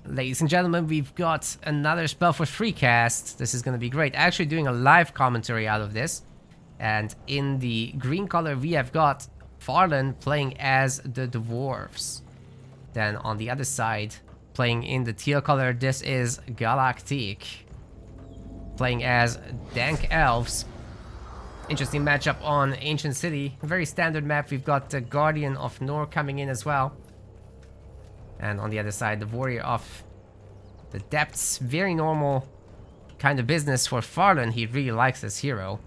Ladies and gentlemen, we've got another SpellForce free cast. This is going to be great. Actually doing a live commentary out of this. And in the green color, we have got Farlan playing as the Dwarves. Then on the other side, playing in the teal color, this is Galactic playing as Dark Elves. Interesting matchup on Ancient City. A very standard map. We've got the Guardian of Nor coming in as well. And on the other side, the Warrior of the Depths. Very normal kind of business for Farlan. He really likes this hero.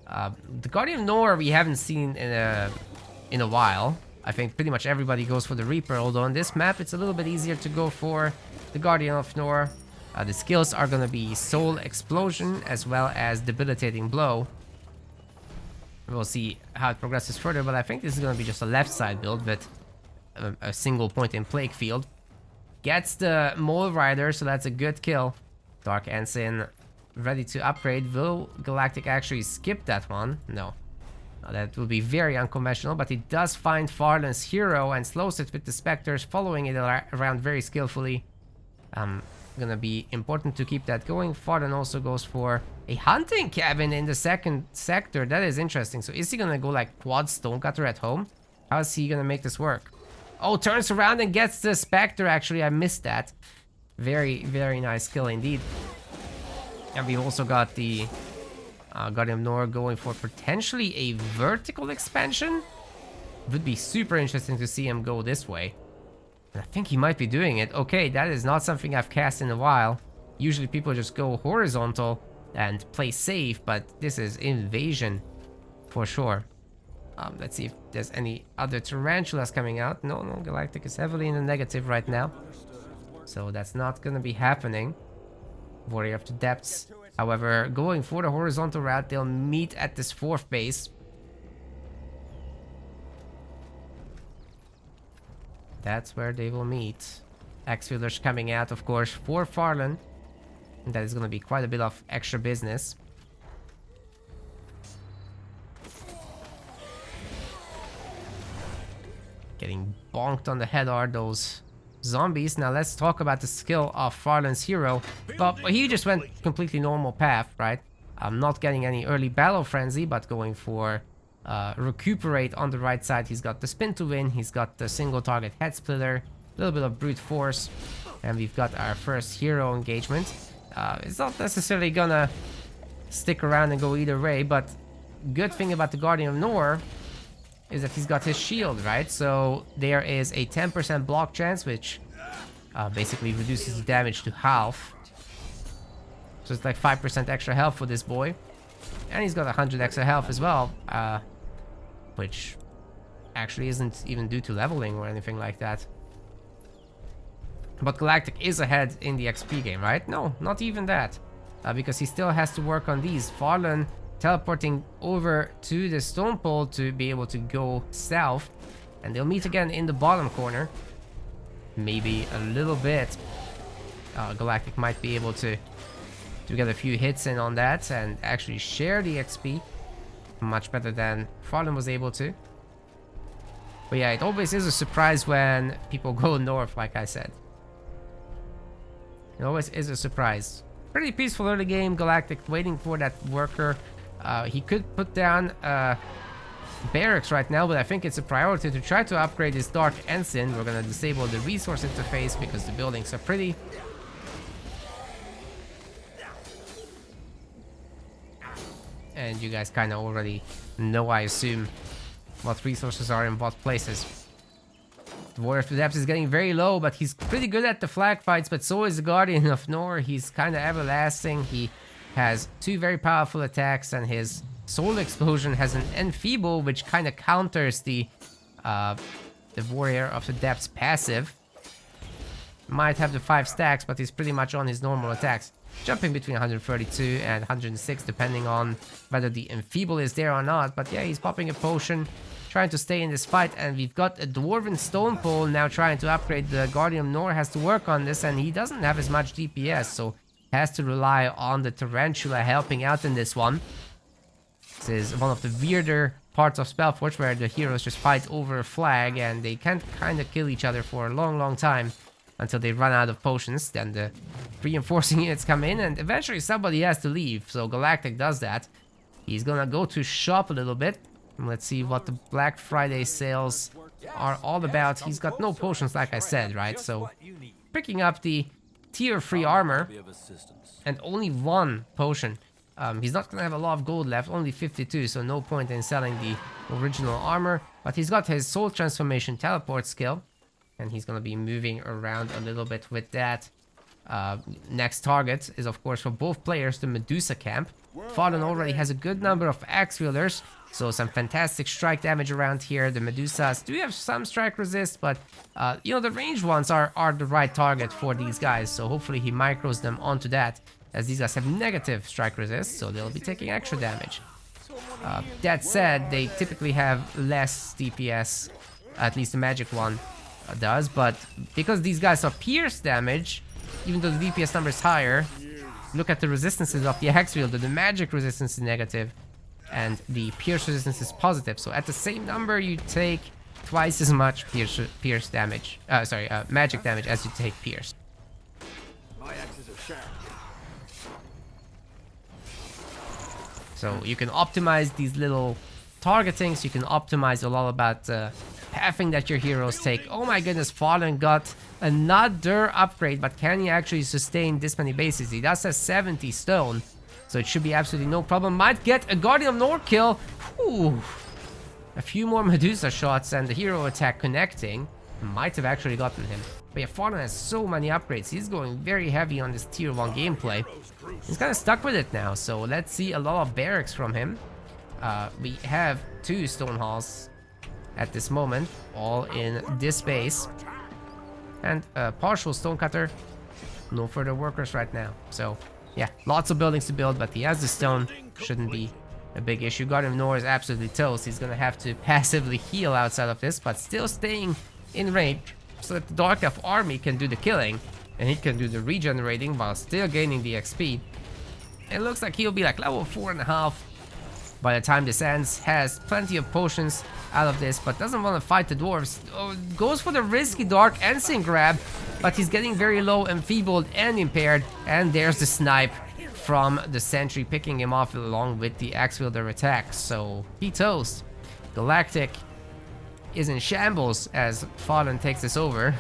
The Guardian of Nor we haven't seen in a while. I think pretty much everybody goes for the Reaper, although on this map it's a little bit easier to go for the Guardian of Nor. The skills are going to be Soul Explosion as well as Debilitating Blow. We'll see how it progresses further, but I think this is going to be just a left side build with a single point in Plague Field. Gets the Mole Rider, so that's a good kill. Dark Ensign ready to upgrade. Will Galactic actually skip that one? No. That will be very unconventional, but he does find Farlan's hero and slows it with the Spectres, following it around very skillfully. Gonna be important to keep that going. Farlan also goes for a hunting cabin in the second sector. That is interesting. So is he gonna go like quad Stonecutter at home? How is he gonna make this work? Oh, turns around and gets the Spectre. Actually, I missed that. Very, very nice kill indeed. And we've also got the Guardian of Nor going for potentially a vertical expansion. Would be super interesting to see him go this way. I think he might be doing it. Okay, that is not something I've cast in a while. Usually people just go horizontal and play safe, but this is invasion for sure. Let's see if there's any other tarantulas coming out. No, Galactic is heavily in the negative right now. So that's not gonna be happening. Warrior of the Depths, however, going for the horizontal route. They'll meet at this fourth base. That's where they will meet. X-Fielders coming out, of course, for Farlan. And that is going to be quite a bit of extra business. Getting bonked on the head are those zombies. Now let's talk about the skill of Farlan's hero. But he just went completely normal path, right? Not getting any early battle frenzy, but going for recuperate on the right side. He's got the spin to win. He's got the single target head splitter. A little bit of brute force. And we've got our first hero engagement. It's not necessarily gonna stick around and go either way, but good thing about the Guardian of Nor is that he's got his shield, right? So there is a 10% block chance, which basically reduces the damage to half. So it's like 5% extra health for this boy. And he's got 100 extra health as well, which actually isn't even due to leveling or anything like that. But Galactic is ahead in the XP game, right? No, not even that, because he still has to work on these. Farlan teleporting over to the stone pole to be able to go south, and they'll meet again in the bottom corner. Maybe a little bit. Galactic might be able to get a few hits in on that and actually share the XP much better than Farlan was able to. But yeah, it always is a surprise when people go north, like I said. It always is a surprise. Pretty peaceful early game. Galactic waiting for that worker. He could put down barracks right now, but I think it's a priority to try to upgrade his Dark Ensign. We're gonna disable the resource interface because the buildings are pretty. And you guys kind of already know, I assume, what resources are in what places. The Warrior of the Depths is getting very low, but he's pretty good at the flag fights, but so is the Guardian of Nor. He's kind of everlasting. He has two very powerful attacks, and his Soul Explosion has an Enfeeble, which kind of counters the Warrior of the Depths passive. Might have the 5 stacks, but he's pretty much on his normal attacks. Jumping between 132 and 106, depending on whether the Enfeeble is there or not. But yeah, he's popping a potion, trying to stay in this fight. And we've got a Dwarven Stone Pole now trying to upgrade. The Guardian of Nor has to work on this, and he doesn't have as much DPS, so has to rely on the Tarantula helping out in this one. This is one of the weirder parts of SpellForce where the heroes just fight over a flag and they can't kind of kill each other for a long time. until they run out of potions. Then the reinforcing units come in, and eventually somebody has to leave. So Galactic does that. He's gonna go to shop a little bit. And let's see what the Black Friday sales are all about. He's got no potions, like I said, right? So picking up the tier 3 armor and only 1 potion. He's not gonna have a lot of gold left, only 52, so no point in selling the original armor. But he's got his soul transformation teleport skill, and he's gonna be moving around a little bit with that. Next target is, of course, for both players, the Medusa camp. Fallen already has a good number of axe wielders, so some fantastic strike damage around here. The Medusas do have some strike resist, but you know, the ranged ones are the right target for these guys, so hopefully he micros them onto that, as these guys have negative strike resist, so they'll be taking extra damage. That said, they typically have less DPS, at least the magic one does, but because these guys are pierce damage, even though the DPS number is higher, look at the resistances of the axe wielder. The magic resistance is negative, and the pierce resistance is positive. So at the same number, you take twice as much pierce damage. Magic damage as you take pierce. So you can optimize these little targetings. You can optimize a lot about pathing that your heroes take. Oh my goodness, Fallen got another upgrade, but can he actually sustain this many bases? He does have 70 stone, so it should be absolutely no problem. Might get a Guardian of Nord kill. Whew. A few more Medusa shots and the hero attack connecting might have actually gotten him. But yeah, Fallen has so many upgrades. He's going very heavy on this tier 1 gameplay. He's kind of stuck with it now, so let's see a lot of barracks from him. We have 2 stone halls at this moment, all in this base. And a partial stonecutter. No further workers right now. So yeah, lots of buildings to build, but he has the stone. Shouldn't be a big issue. Guardian of Nord is absolutely toast. He's gonna have to passively heal outside of this, but still staying in range so that the Dark Elf army can do the killing, and he can do the regenerating while still gaining the XP. It looks like he'll be like level 4.5 by the time this ends. Has plenty of potions out of this, but doesn't want to fight the dwarves. Goes for the risky Dark Ensign grab, but he's getting very low, enfeebled and impaired, and there's the snipe from the sentry picking him off along with the axe wielder attack. So he toast. Galactic is in shambles as Fallen takes this over.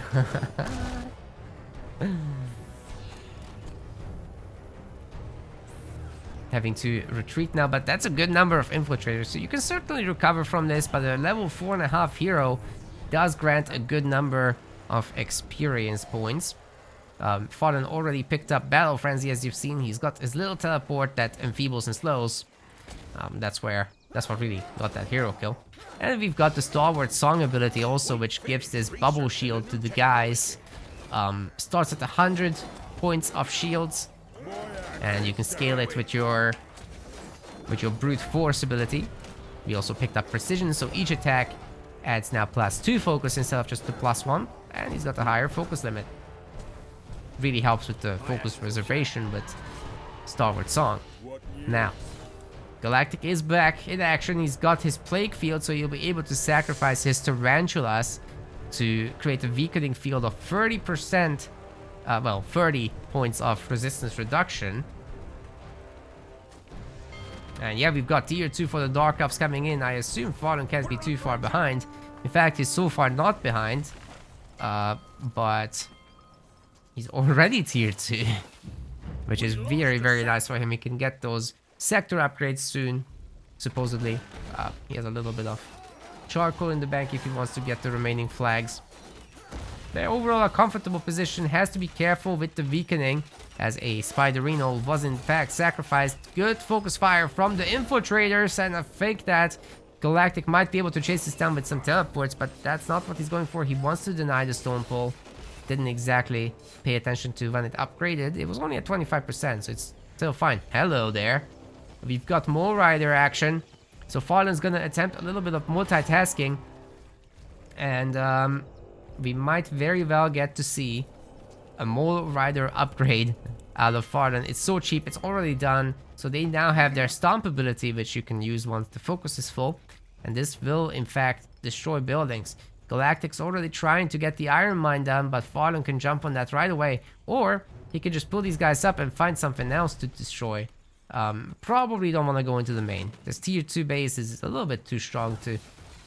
Having to retreat now, but that's a good number of infiltrators, so you can certainly recover from this. But a level 4.5 hero does grant a good number of experience points. Fallen already picked up Battle Frenzy, as you've seen. He's got his little teleport that enfeebles and slows. That's what really got that hero kill. And we've got the Stalwart Song ability also, which gives this bubble shield to the guys. Starts at 100 points of shields, and you can scale it with your brute force ability. We also picked up precision, so each attack adds now +2 focus instead of just the +1, and he's got a higher focus limit. Really helps with the focus reservation with Stalwart Song. Now, Galactic is back in action. He's got his Plague Field, so he'll be able to sacrifice his Tarantulas to create a weakening field of 30%, 30 points of resistance reduction. And yeah, we've got tier 2 for the Dark Elves coming in. I assume Fallen can't be too far behind. In fact, he's so far not behind. But he's already tier 2. Which is very, very nice for him. He can get those sector upgrades soon, supposedly. He has a little bit of charcoal in the bank if he wants to get the remaining flags. They're overall a comfortable position. Has to be careful with the weakening, as a Spiderino was in fact sacrificed. Good focus fire from the infiltrators, and I think that Galactic might be able to chase this down with some teleports, but that's not what he's going for. He wants to deny the stone pole. Didn't exactly pay attention to when it upgraded. It was only at 25%, so it's still fine. Hello there. We've got Mole Rider action. So Fallen's gonna attempt a little bit of multitasking, and we might very well get to see a Mole Rider upgrade out of Fallen. It's so cheap, it's already done. So they now have their Stomp ability, which you can use once the focus is full. And this will, in fact, destroy buildings. Galactic's already trying to get the Iron Mine done, but Farland can jump on that right away. Or he could just pull these guys up and find something else to destroy. Probably don't want to go into the main. This tier 2 base is a little bit too strong to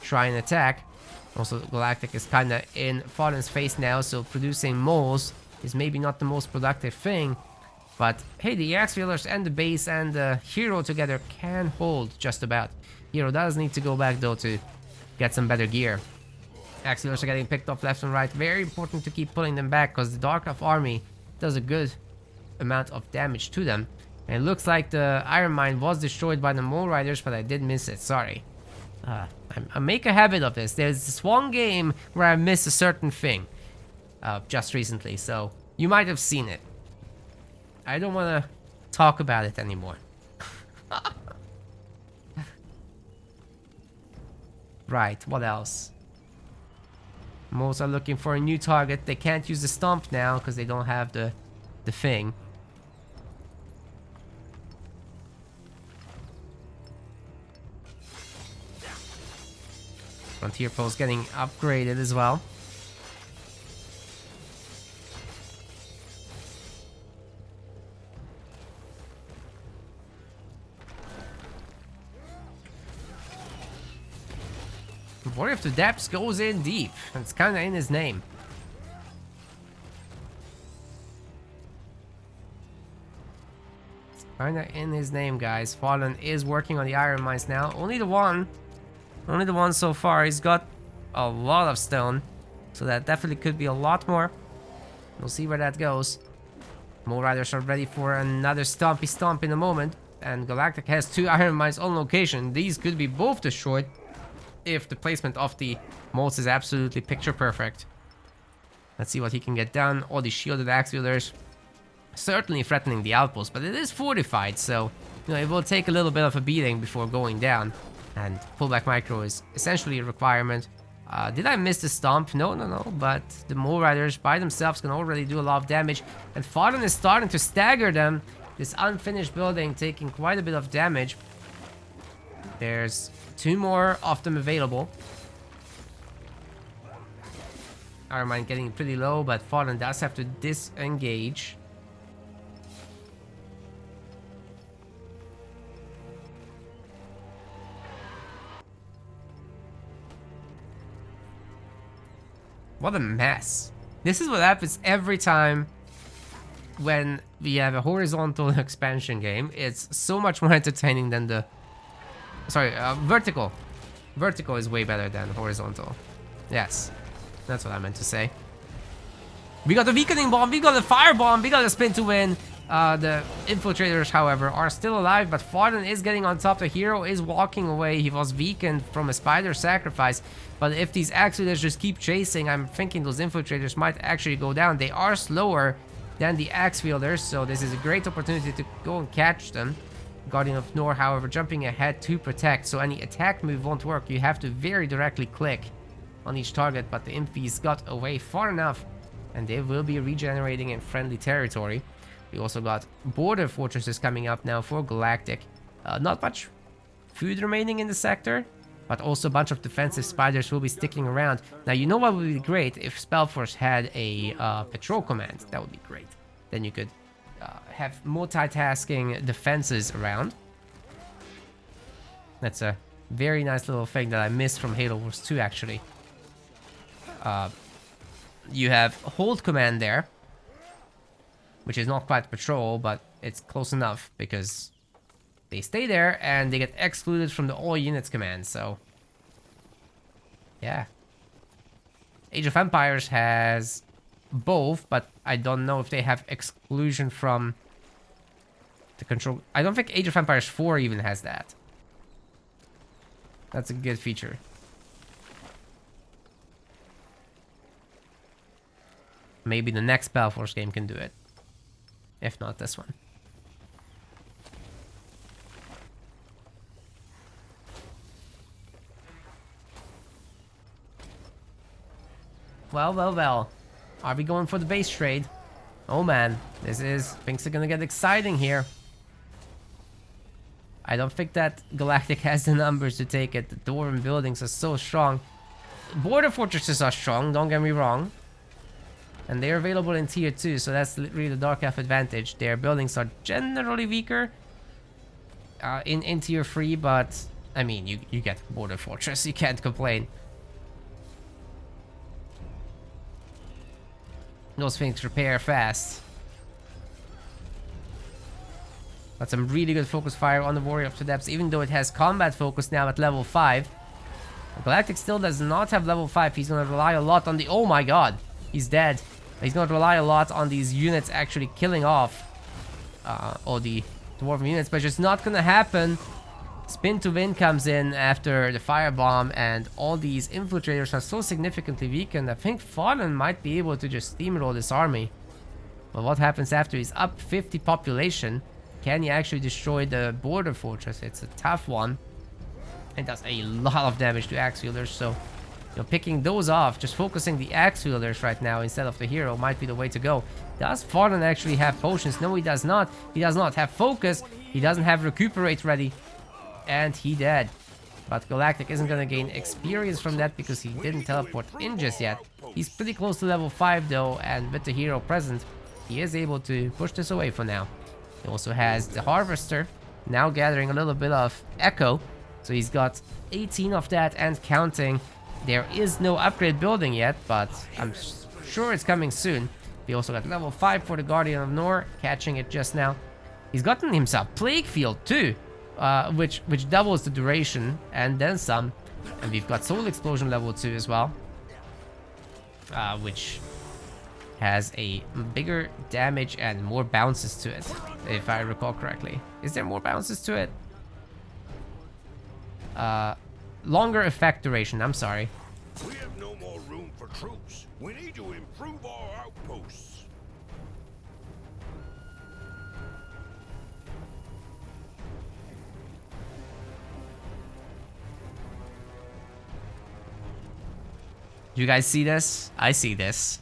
try and attack. Also, Galactic is kind of in Farland's face now, so producing moles is maybe not the most productive thing. But hey, the Axe Wielders and the base and the hero together can hold just about. Hero does need to go back though to get some better gear. Axe Wielders are getting picked off left and right. Very important to keep pulling them back because the Dark Elf army does a good amount of damage to them. And it looks like the Iron Mine was destroyed by the Mole Riders, but I did miss it. Sorry. I make a habit of this. There's this one game where I miss a certain thing just recently, so you might have seen it. I don't want to talk about it anymore. Right, what else? Moles are looking for a new target. They can't use the stomp now because they don't have the thing. Frontier Post getting upgraded as well. Warrior of the Depths goes in deep. It's kind of in his name. It's kind of in his name, guys. Fallen is working on the Iron Mines now. Only the one so far. He's got a lot of stone, so that definitely could be a lot more. We'll see where that goes. Mole Riders are ready for another stompy stomp in a moment, and Galactic has 2 Iron Mines on location. These could be both destroyed if the placement of the moles is absolutely picture perfect. Let's see what he can get done. All the shielded Axe Wielders certainly threatening the outpost, but it is fortified, so you know it will take a little bit of a beating before going down. And pullback micro is essentially a requirement. Did I miss the stomp? No. But the Mole Riders by themselves can already do a lot of damage. And Farland is starting to stagger them. This unfinished building taking quite a bit of damage. There's 2 more of them available. Iron Mine getting pretty low, but Farland does have to disengage. What a mess. This is what happens every time when we have a horizontal expansion game. It's so much more entertaining than the... Sorry, vertical. Vertical is way better than horizontal. Yes, that's what I meant to say. We got the weakening bomb, we got the fire bomb, we got the spin to win. The infiltrators, however, are still alive, but Farland is getting on top. The hero is walking away. He was weakened from a spider sacrifice. But if these Axe Wielders just keep chasing, I'm thinking those infiltrators might actually go down. They are slower than the Axe Wielders, so this is a great opportunity to go and catch them. Guardian of Nor, however, jumping ahead to protect, so any attack move won't work. You have to very directly click on each target, but the Impies got away far enough, and they will be regenerating in friendly territory. We also got border fortresses coming up now for Galactic. Not much food remaining in the sector, but also a bunch of defensive spiders will be sticking around. Now, you know what would be great? If SpellForce had a patrol command. That would be great. Then you could have multitasking defenses around. That's a very nice little thing that I missed from Halo Wars 2, actually. You have hold command there, which is not quite patrol, but it's close enough because they stay there and they get excluded from the all units command. So yeah, Age of Empires has both, but I don't know if they have exclusion from the control. I don't think Age of Empires 4 even has that. That's a good feature. Maybe the next SpellForce game can do it. If not this one. Well. Are we going for the base trade? Oh man, things are gonna get exciting here. I don't think that Galactic has the numbers to take it. The Dwarven buildings are so strong. border fortresses are strong, don't get me wrong. And they're available in tier 2, so that's really the Dark Elf advantage. Their buildings are generally weaker in tier 3, but I mean, you get border fortress, you can't complain. Those things repair fast. Got some really good focus fire on the Warrior of the Depths, even though it has combat focus now at level 5. Galactic still does not have level 5. He's gonna rely a lot on the... Oh my god! He's dead. He's gonna rely a lot on these units actually killing off all the Dwarven units, but it's not gonna happen. Spin to Win comes in after the firebomb, and all these infiltrators are so significantly weakened. I think Fallen might be able to just steamroll this army. But what happens after he's up 50 population? Can he actually destroy the border fortress? It's a tough one. It does a lot of damage to axe wielders, so you know, picking those off, just focusing the axe wielders right now instead of the hero might be the way to go. Does Fallen actually have potions? No, he does not. He does not have focus. He doesn't have recuperate ready. And he dead. But Galactic isn't going to gain experience from that because he didn't teleport in just yet. He's pretty close to level 5 though, and with the hero present, he is able to push this away for now. He also has the Harvester, now gathering a little bit of Echo. So he's got 18 of that and counting. There is no upgrade building yet, but I'm sure it's coming soon. We also got level 5 for the Guardian of Nor, catching it just now. He's gotten himself Plague Field too, which doubles the duration and then some. And we've got Soul Explosion level 2 as well, which has a bigger damage and more bounces to it, if I recall correctly. Is there more bounces to it? Longer effect duration, I'm sorry. We have no more room for troops. We need to improve our outposts. Do you guys see this? I see this.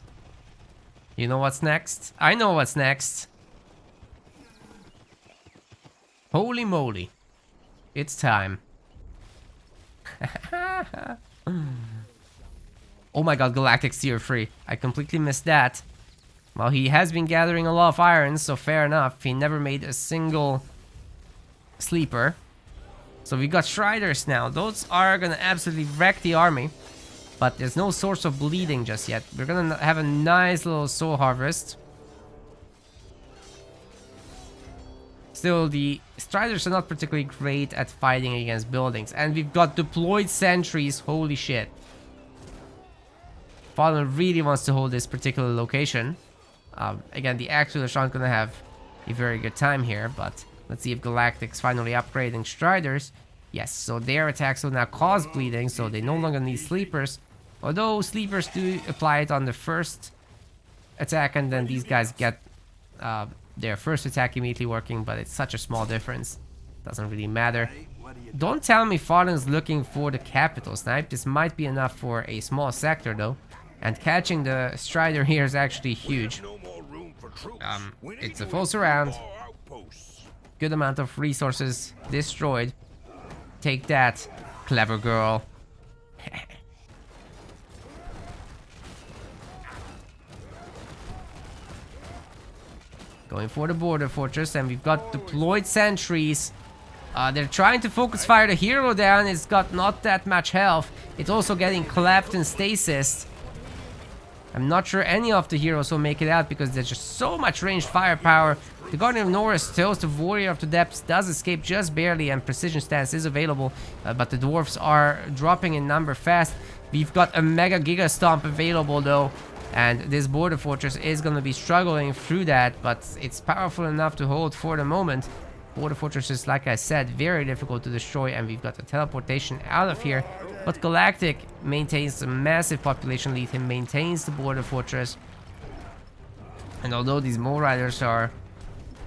You know what's next? I know what's next. Holy moly. It's time. Oh my god, Galactic's tier 3. I completely missed that. Well, he has been gathering a lot of irons, so fair enough. He never made a single sleeper. So we got Striders now. Those are gonna absolutely wreck the army. But there's no source of bleeding just yet. We're gonna have a nice little soul harvest. Still, the Striders are not particularly great at fighting against buildings. And we've got deployed sentries. Holy shit. Fallen really wants to hold this particular location. Again, the Axulers aren't going to have a very good time here. But let's see if Galactic's finally upgrading Striders. Yes, so their attacks will now cause bleeding. So they no longer need Sleepers. Although Sleepers do apply it on the first attack. And then these guys get... their first attack immediately working, but it's such a small difference. Doesn't really matter. Don't tell me Fallen's looking for the capital snipe. This might be enough for a small sector though. And catching the Strider here is actually huge. It's a full surround. Good amount of resources destroyed. Take that, clever girl. Going for the border fortress, and we've got deployed sentries. They're trying to focus fire the hero down. It's got not that much health. It's also getting clapped and stasis. I'm not sure any of the heroes will make it out because there's just so much ranged firepower. The Guardian of Nor is still, the Warrior of the Depths does escape just barely, and Precision Stance is available. But the dwarfs are dropping in number fast. We've got a Mega Giga Stomp available though. And this border fortress is going to be struggling through that, but it's powerful enough to hold for the moment. Border fortress is, like I said, very difficult to destroy, and we've got the teleportation out of here. But Galactic maintains a massive population lead. He maintains the border fortress. And although these Mole Riders are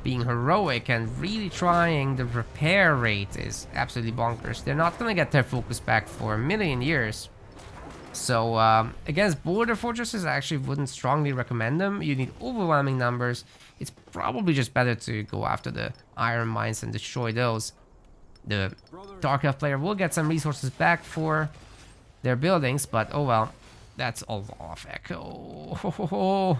being heroic and really trying, the repair rate is absolutely bonkers. They're not going to get their focus back for a million years. So, against border fortresses, I actually wouldn't strongly recommend them. You need overwhelming numbers. It's probably just better to go after the iron mines and destroy those. The Dark Elf player will get some resources back for their buildings, but oh well. That's a lot of echo.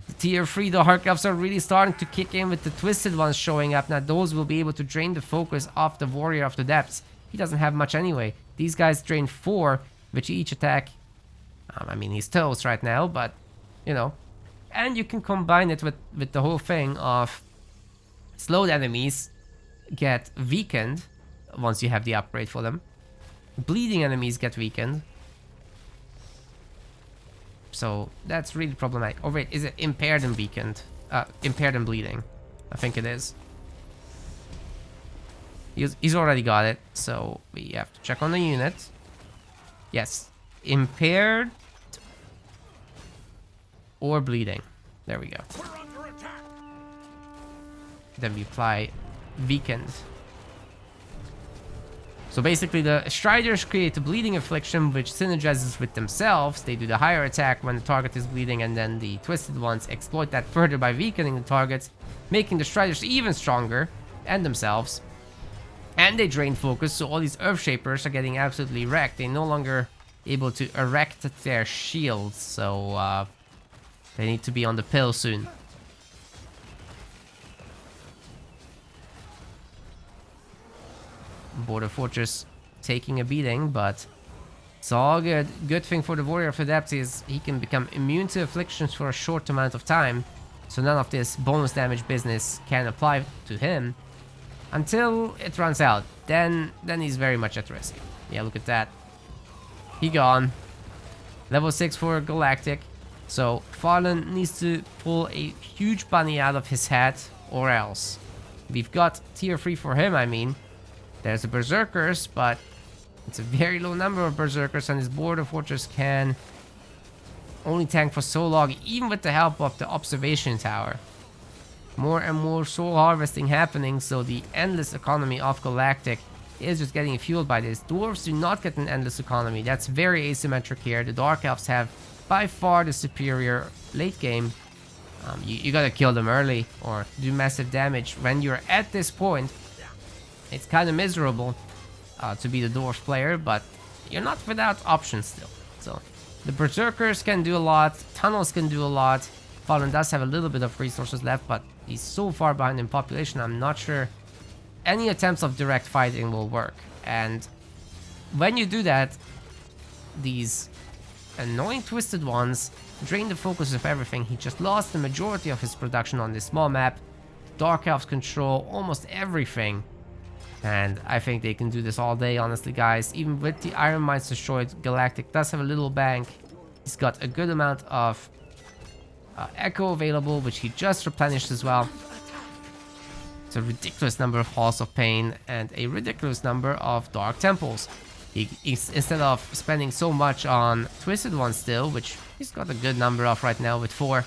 The tier 3 Dark Elves are really starting to kick in with the Twisted Ones showing up. Now those will be able to drain the focus off the Warrior of the Depths. He doesn't have much anyway. These guys drain 4, which each attack... I mean, he's toast right now, but, you know. And you can combine it with the whole thing of slowed enemies get weakened once you have the upgrade for them. Bleeding enemies get weakened. So that's really problematic. Oh wait, is it impaired and weakened? Impaired and bleeding. I think it is. He's already got it, so we have to check on the unit. Yes, impaired or bleeding. There we go. Then we apply weakened. So basically the Striders create a bleeding affliction which synergizes with themselves. They do the higher attack when the target is bleeding, and then the Twisted Ones exploit that further by weakening the targets, making the Striders even stronger and themselves. And they drain focus, so all these Earthshapers are getting absolutely wrecked. They're no longer able to erect their shields, so they need to be on the pill soon. Border Fortress taking a beating, but it's all good. Good thing for the Warrior of the Depths is he can become immune to afflictions for a short amount of time, so none of this bonus damage business can apply to him until it runs out. Then he's very much at risk. Yeah, look at that. He gone. Level 6 for Galactic. So Farland needs to pull a huge bunny out of his hat, or else. We've got tier 3 for him, I mean. There's the Berserkers, but it's a very low number of Berserkers, and his Border Fortress can only tank for so long, even with the help of the Observation Tower. More and more soul harvesting happening, so the endless economy of Galactic is just getting fueled by this. Dwarves do not get an endless economy. That's very asymmetric here. The Dark Elves have by far the superior late game. You gotta kill them early or do massive damage. When you're at this point, it's kind of miserable to be the Dwarf player, but you're not without options still. So the Berserkers can do a lot, Tunnels can do a lot. Fallen does have a little bit of resources left, but he's so far behind in population, I'm not sure any attempts of direct fighting will work. And when you do that, these annoying Twisted Ones drain the focus of everything. He just lost the majority of his production on this small map. Dark Elves control almost everything. And I think they can do this all day, honestly, guys. Even with the Iron Mines destroyed, Galactic does have a little bank. He's got a good amount of Echo available, which he just replenished as well. It's a ridiculous number of Halls of Pain and a ridiculous number of Dark Temples. Instead of spending so much on Twisted Ones still, which he's got a good number of right now with 4,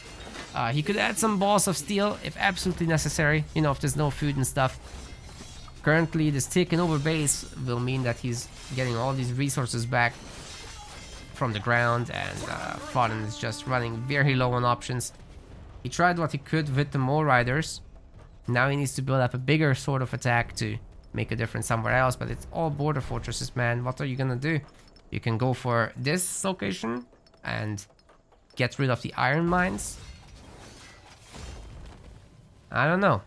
he could add some Balls of Steel if absolutely necessary, you know, if there's no food and stuff. Currently, this taken over base will mean that he's getting all these resources back from the ground, and Fallen is just running very low on options. He tried what he could with the Mole Riders. Now he needs to build up a bigger sort of attack to make a difference somewhere else, but it's all Border Fortresses, man. What are you gonna do? You can go for this location and get rid of the Iron Mines. I don't know.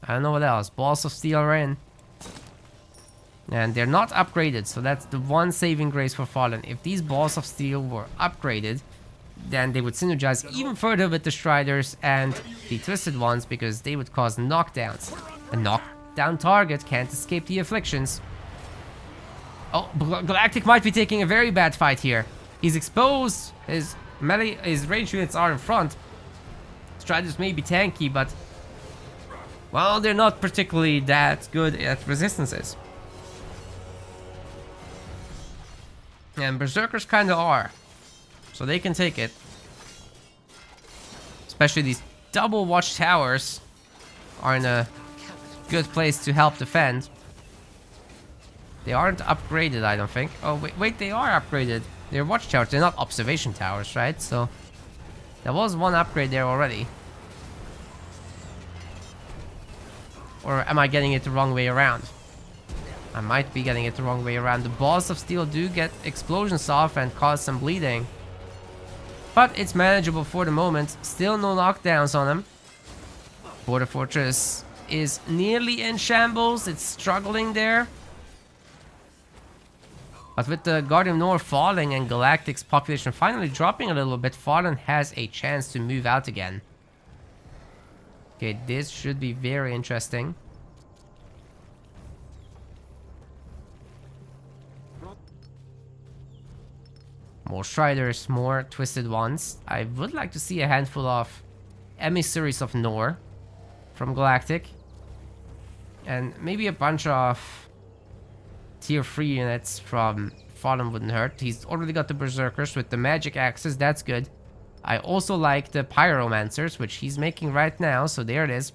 I don't know what else. Balls of Steel are in. And they're not upgraded, so that's the one saving grace for Fallen. If these Balls of Steel were upgraded, then they would synergize even further with the Striders and the Twisted Ones, because they would cause knockdowns. A knockdown target can't escape the afflictions. Oh, Galactic might be taking a very bad fight here. He's exposed. His melee, his range units are in front. Striders may be tanky, but well, they're not particularly that good at resistances. And Berserkers kind of are. So they can take it. Especially these double watchtowers are in a good place to help defend. They aren't upgraded, I don't think. Oh, wait, they are upgraded. They're watchtowers. They're not observation towers, right? So there was one upgrade there already. Or am I getting it the wrong way around? I might be getting it the wrong way around. The balls of steel do get explosions off and cause some bleeding. But it's manageable for the moment. Still no knockdowns on him. Border Fortress is nearly in shambles. It's struggling there. But with the Guardian Nor falling and Galactic's population finally dropping a little bit, Fallen has a chance to move out again. Okay, this should be very interesting. More Striders, more Twisted Ones. I would like to see a handful of Emissaries of Nor from Galactic. And maybe a bunch of tier 3 units from Fallen wouldn't hurt. He's already got the Berserkers with the magic axes, that's good. I also like the Pyromancers, which he's making right now, so there it is.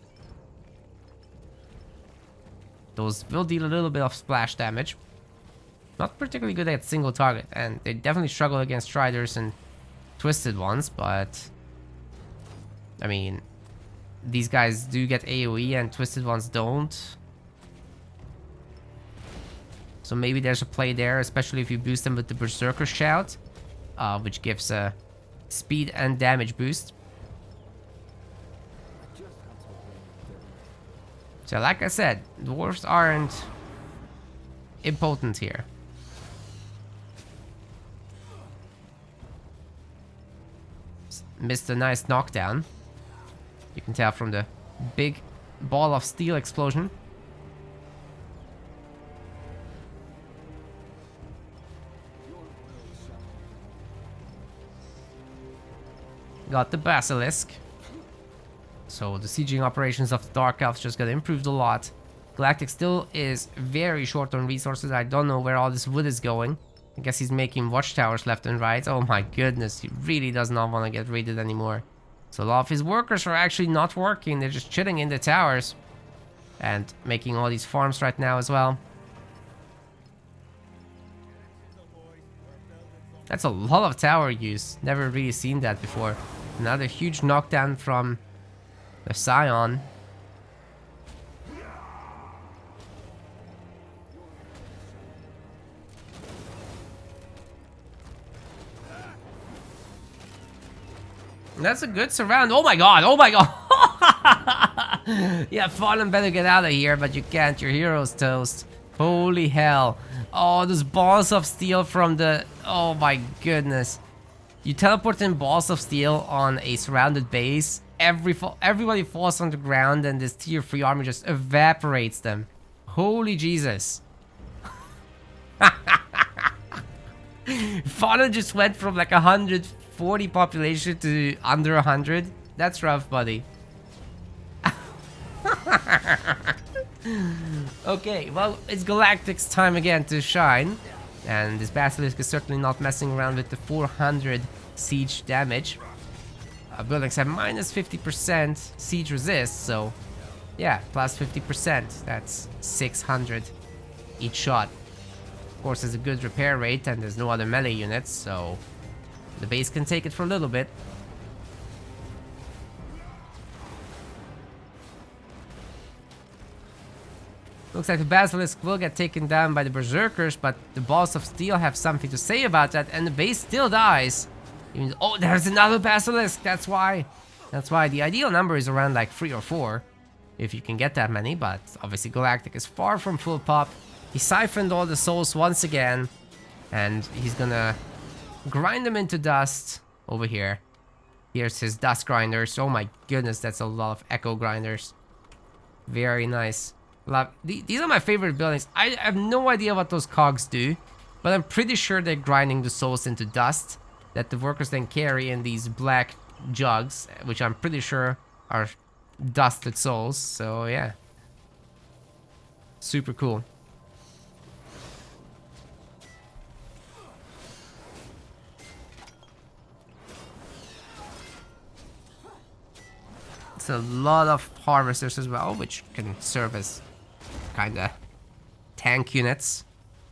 Those will deal a little bit of splash damage. Not particularly good at single target, and they definitely struggle against Striders and Twisted Ones, but I mean, these guys do get AoE and Twisted Ones don't. So maybe there's a play there, especially if you boost them with the Berserker Shout, which gives a speed and damage boost. So like I said, dwarves aren't impotent here. Missed a nice knockdown. You can tell from the big ball of steel explosion. Got the Basilisk. So the sieging operations of the Dark Elves just got improved a lot. Galactic still is very short on resources. I don't know where all this wood is going. I guess he's making watchtowers left and right. Oh my goodness, he really does not want to get raided anymore. So a lot of his workers are actually not working. They're just chilling in the towers. And making all these farms right now as well. That's a lot of tower use. Never really seen that before. Another huge knockdown from the Scion. That's a good surround. Oh my god, oh my god. Yeah, Fallen better get out of here, but you can't. Your hero's toast. Holy hell. Oh, those balls of steel from the... Oh my goodness. You teleport in balls of steel on a surrounded base. Everybody falls on the ground and this tier 3 army just evaporates them. Holy Jesus. Fallen just went from like 140 population to under 100. That's rough, buddy. Okay, well, it's Galactic's time again to shine. And this Basilisk is certainly not messing around with the 400 siege damage. Buildings have minus 50% siege resist, so yeah, plus 50%. That's 600 each shot. Of course, there's a good repair rate and there's no other melee units, so the base can take it for a little bit. Looks like the Basilisk will get taken down by the Berserkers, but the Balls of Steel have something to say about that, and the base still dies. Even, oh, there's another Basilisk, that's why. That's why the ideal number is around like 3 or 4, if you can get that many, but obviously Galactic is far from full pop. He siphoned all the souls once again, and he's gonna grind them into dust over here. Here's his dust grinders. Oh my goodness, that's a lot of echo grinders. Very nice. These are my favorite buildings. I have no idea what those cogs do, but I'm pretty sure they're grinding the souls into dust that the workers then carry in these black jugs, which I'm pretty sure are dusted souls. So yeah, super cool. It's a lot of harvesters as well, which can serve as kinda tank units.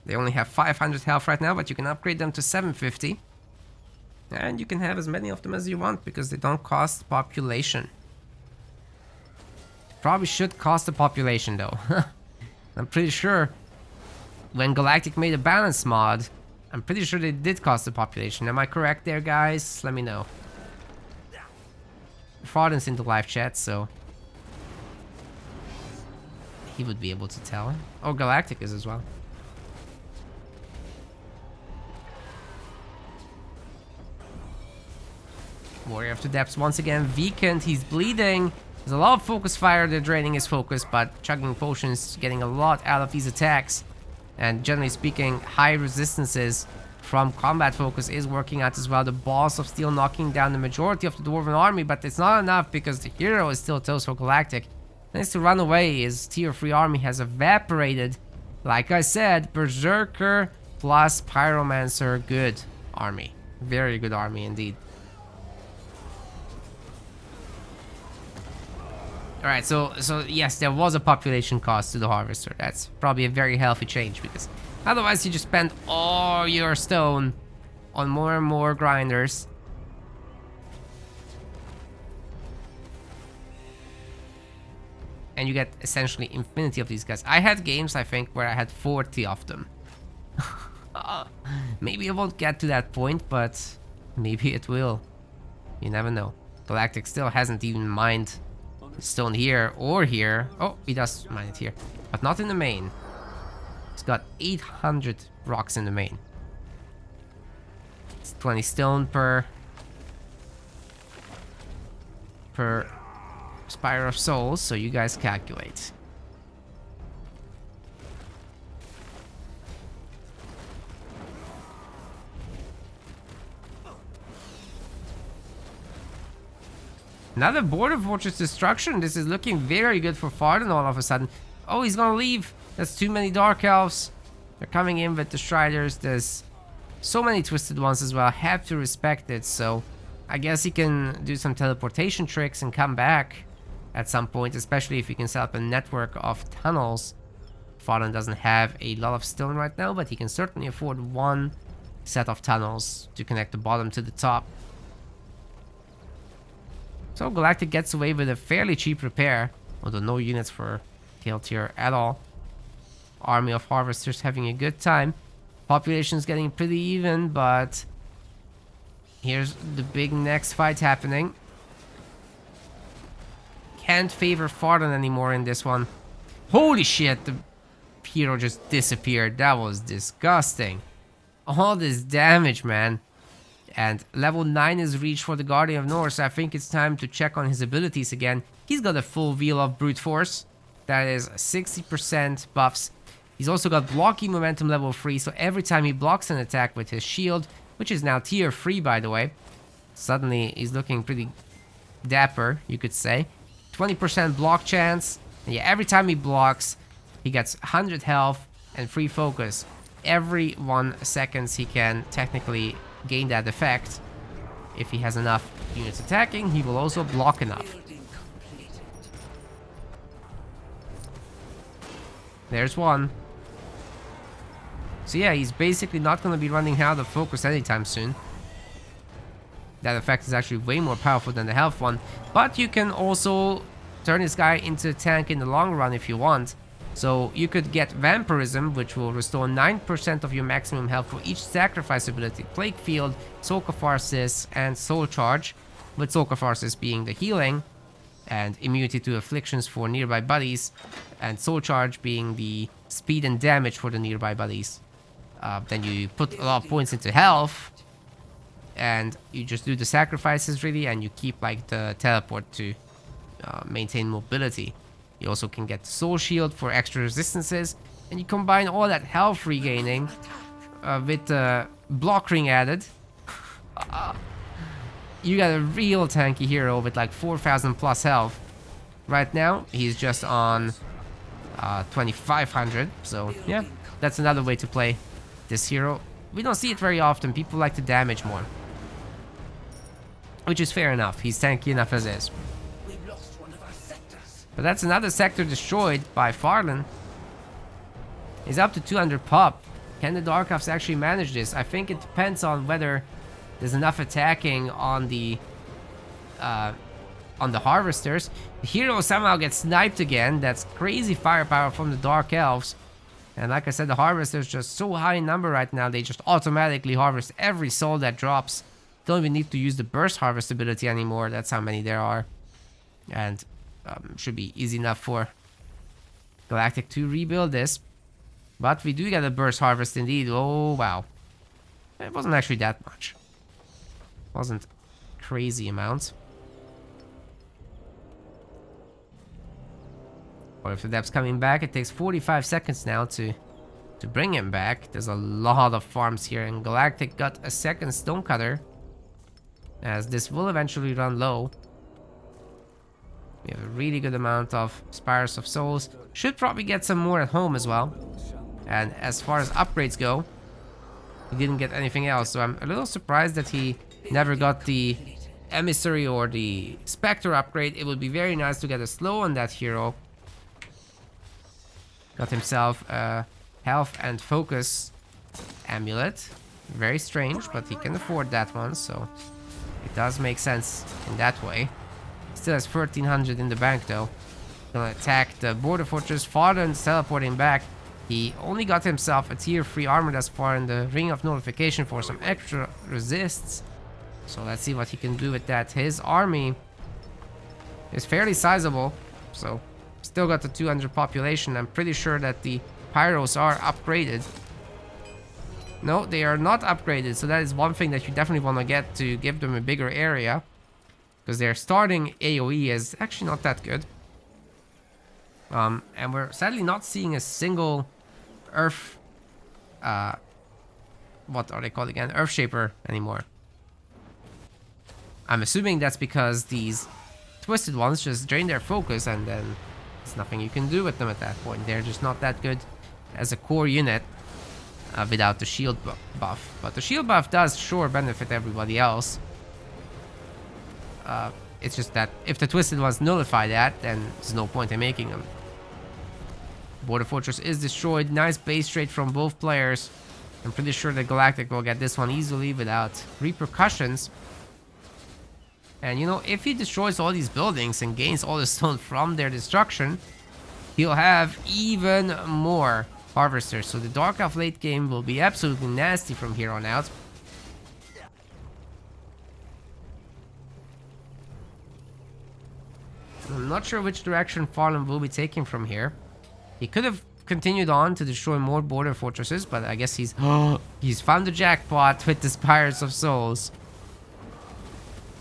They only have 500 health right now, but you can upgrade them to 750. And you can have as many of them as you want because they don't cost population. Probably should cost the population though. I'm pretty sure when Galactic made a balance mod, I'm pretty sure they did cost the population. Am I correct there, guys? Let me know. Farden's in the live chat, so he would be able to tell. Oh, Galactic is as well. Warrior of the Depths once again weakened. He's bleeding. There's a lot of focus fire. They're draining his focus, but chugging potions, getting a lot out of these attacks. And generally speaking, high resistances from combat focus is working out as well. The Balls of Steel knocking down the majority of the Dwarven army, but it's not enough because the hero is still toast for Galactic. Needs to run away. His tier 3 army has evaporated. Like I said, Berserker plus Pyromancer, good army. Very good army indeed. Alright, so yes, there was a population cost to the Harvester. That's probably a very healthy change, because otherwise you just spend all your stone on more and more grinders. And you get essentially infinity of these guys. I had games, I think, where I had 40 of them. Maybe I won't get to that point, but maybe it will. You never know. Galactic still hasn't even mined stone here or here. Oh, he does mine it here, but not in the main. He's got 800 rocks in the main. It's 20 stone per Spire of Souls, so you guys calculate. Another Border Fortress destruction. This is looking very good for Farden all of a sudden. Oh, he's gonna leave. That's too many Dark Elves. They're coming in with the Striders. There's so many Twisted Ones as well. I have to respect it. So I guess he can do some teleportation tricks and come back at some point, especially if he can set up a network of tunnels. Farden doesn't have a lot of stone right now, but he can certainly afford one set of tunnels to connect the bottom to the top. So Galactic gets away with a fairly cheap repair, although no units for tail tier at all. Army of Harvesters having a good time. Population's getting pretty even, but here's the big next fight happening. Can't favor Farden anymore in this one. Holy shit, the hero just disappeared. That was disgusting. All this damage, man. And level 9 is reached for the Guardian of North, so I think it's time to check on his abilities again. He's got a full wheel of Brute Force. That is 60% buffs. He's also got blocking momentum level 3, so every time he blocks an attack with his shield, which is now tier 3 by the way, suddenly he's looking pretty dapper, you could say. 20% block chance, and yeah, every time he blocks, he gets 100 health and free focus. Every 1 second he can technically gain that effect. If he has enough units attacking, he will also block enough. There's one. So yeah, he's basically not going to be running out of focus anytime soon. That effect is actually way more powerful than the health one. But you can also turn this guy into a tank in the long run if you want. So you could get Vampirism, which will restore 9% of your maximum health for each sacrifice ability. Plague Field, Soul Catharsis, and Soul Charge. With Soul Catharsis being the healing, and immunity to afflictions for nearby buddies, and Soul Charge being the speed and damage for the nearby buddies. Then you put a lot of points into health, and you just do the sacrifices really, and you keep like the teleport to maintain mobility. You also can get the Soul Shield for extra resistances, and you combine all that health regaining with the block ring added. You got a real tanky hero with like 4,000 plus health. Right now, he's just on 2,500, so yeah, that's another way to play this hero. We don't see it very often. People like to damage more, which is fair enough. He's tanky enough as is. But that's another sector destroyed by Farden. He's up to 200 pop. Can the Dark Elves actually manage this? I think it depends on whether there's enough attacking on the Harvesters. The hero somehow gets sniped again. That's crazy firepower from the Dark Elves. And like I said, the harvesters just so high in number right now, they just automatically harvest every soul that drops. Don't even need to use the burst harvest ability anymore. That's how many there are. And should be easy enough for Galactic to rebuild this. But we do get a burst harvest indeed. Oh, wow. It wasn't actually that much. Wasn't crazy amounts. Or if the depth's coming back, it takes 45 seconds now to bring him back. There's a lot of farms here, and Galactic got a second stonecutter, as this will eventually run low. We have a really good amount of Spires of Souls. Should probably get some more at home as well. And as far as upgrades go, he didn't get anything else, so I'm a little surprised that he never got the Emissary or the Spectre upgrade. It would be very nice to get a slow on that hero. Got himself a health and focus amulet. Very strange, but he can afford that one, so it does make sense in that way. Still has 1300 in the bank though. Gonna attack the border fortress. Farland's teleporting back. He only got himself a tier 3 armor thus far in the Ring of Nullification for some extra resists. So let's see what he can do with that. His army is fairly sizable, so still got the 200 population. I'm pretty sure that the pyros are upgraded. No, they are not upgraded, so that is one thing that you definitely want to get to give them a bigger area. Because their starting AoE is actually not that good. And we're sadly not seeing a single Earth... what are they called again? Earth Shaper anymore. I'm assuming that's because these twisted ones just drain their focus, and then there's nothing you can do with them at that point. They're just not that good as a core unit without the shield buff. But the shield buff does sure benefit everybody else. It's just that if the twisted ones nullify that, then there's no point in making them. Border Fortress is destroyed. Nice base trade from both players. I'm pretty sure that Galactic will get this one easily without repercussions. And you know, if he destroys all these buildings and gains all the stone from their destruction, he'll have even more harvesters. So the Dark Elf late game will be absolutely nasty from here on out. I'm not sure which direction Farland will be taking from here. He could have continued on to destroy more border fortresses, but I guess he's found the jackpot with the Spires of Souls.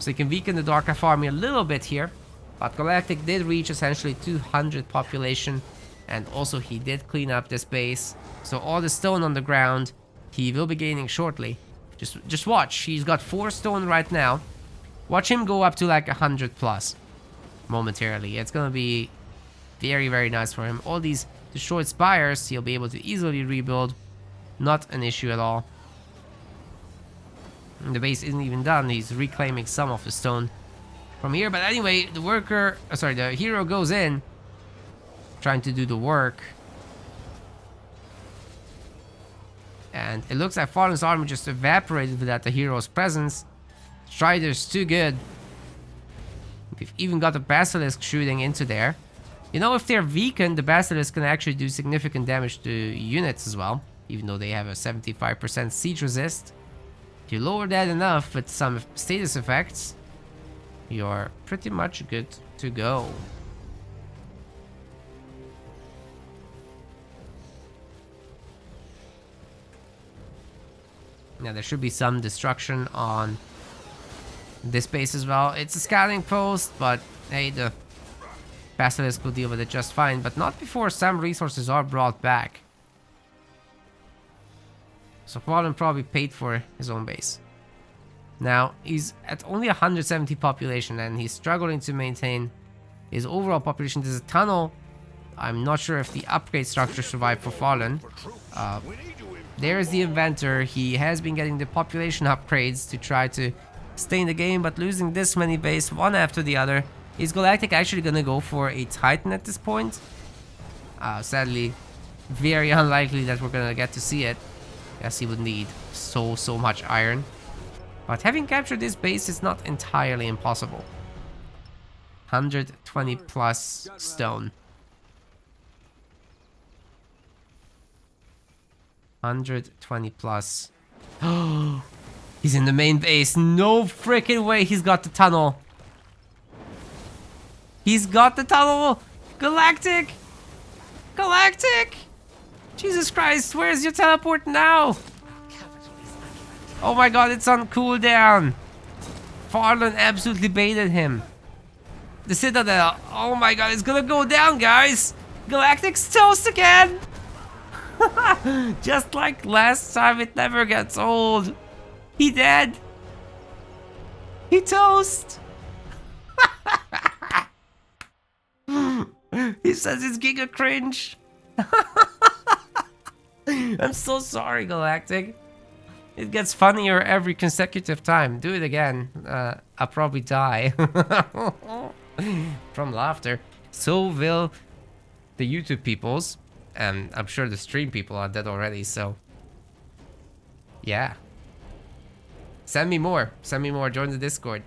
So he can weaken the Dark Elf army a little bit here. But Galactic did reach essentially 200 population. And also he did clean up this base. So all the stone on the ground, he will be gaining shortly. Just watch. He's got 4 stone right now. Watch him go up to like 100 plus. Momentarily. It's gonna be very, very nice for him. All these destroyed spires, he'll be able to easily rebuild. Not an issue at all. And the base isn't even done. He's reclaiming some of the stone from here. But anyway, the hero goes in, trying to do the work. And it looks like Farland's army just evaporated without the hero's presence. Strider's too good. We've even got the Basilisk shooting into there. You know, if they're weakened, the Basilisk can actually do significant damage to units as well. Even though they have a 75% siege resist. If you lower that enough with some status effects, you're pretty much good to go. Now there should be some destruction on this base as well. It's a scouting post, but hey, the Basilisk will deal with it just fine, but not before some resources are brought back. So Farland probably paid for his own base. Now, he's at only 170 population and he's struggling to maintain his overall population. There's a tunnel. I'm not sure if the upgrade structure survived for Farland. There's the inventor. He has been getting the population upgrades to try to stay in the game, but losing this many base one after the other. Is Galactic actually gonna go for a Titan at this point? Sadly, very unlikely that we're gonna get to see it. Yes, he would need so much iron. But having captured this base is not entirely impossible. 120 plus stone. 120 plus. Oh, he's in the main base. No freaking way he's got the tunnel. He's got the tunnel. Galactic. Galactic. Jesus Christ, where's your teleport now? Oh my god, it's on cooldown. Farland absolutely baited him. The Citadel. Oh my god, it's gonna go down, guys. Galactic's toast again. Just like last time, it never gets old. He dead. He toast. He says it's giga cringe. I'm so sorry, Galactic. It gets funnier every consecutive time. Do it again. I'll probably die from laughter. So will the YouTube peoples. And I'm sure the stream people are dead already, so... yeah. Send me more. Send me more. Join the Discord.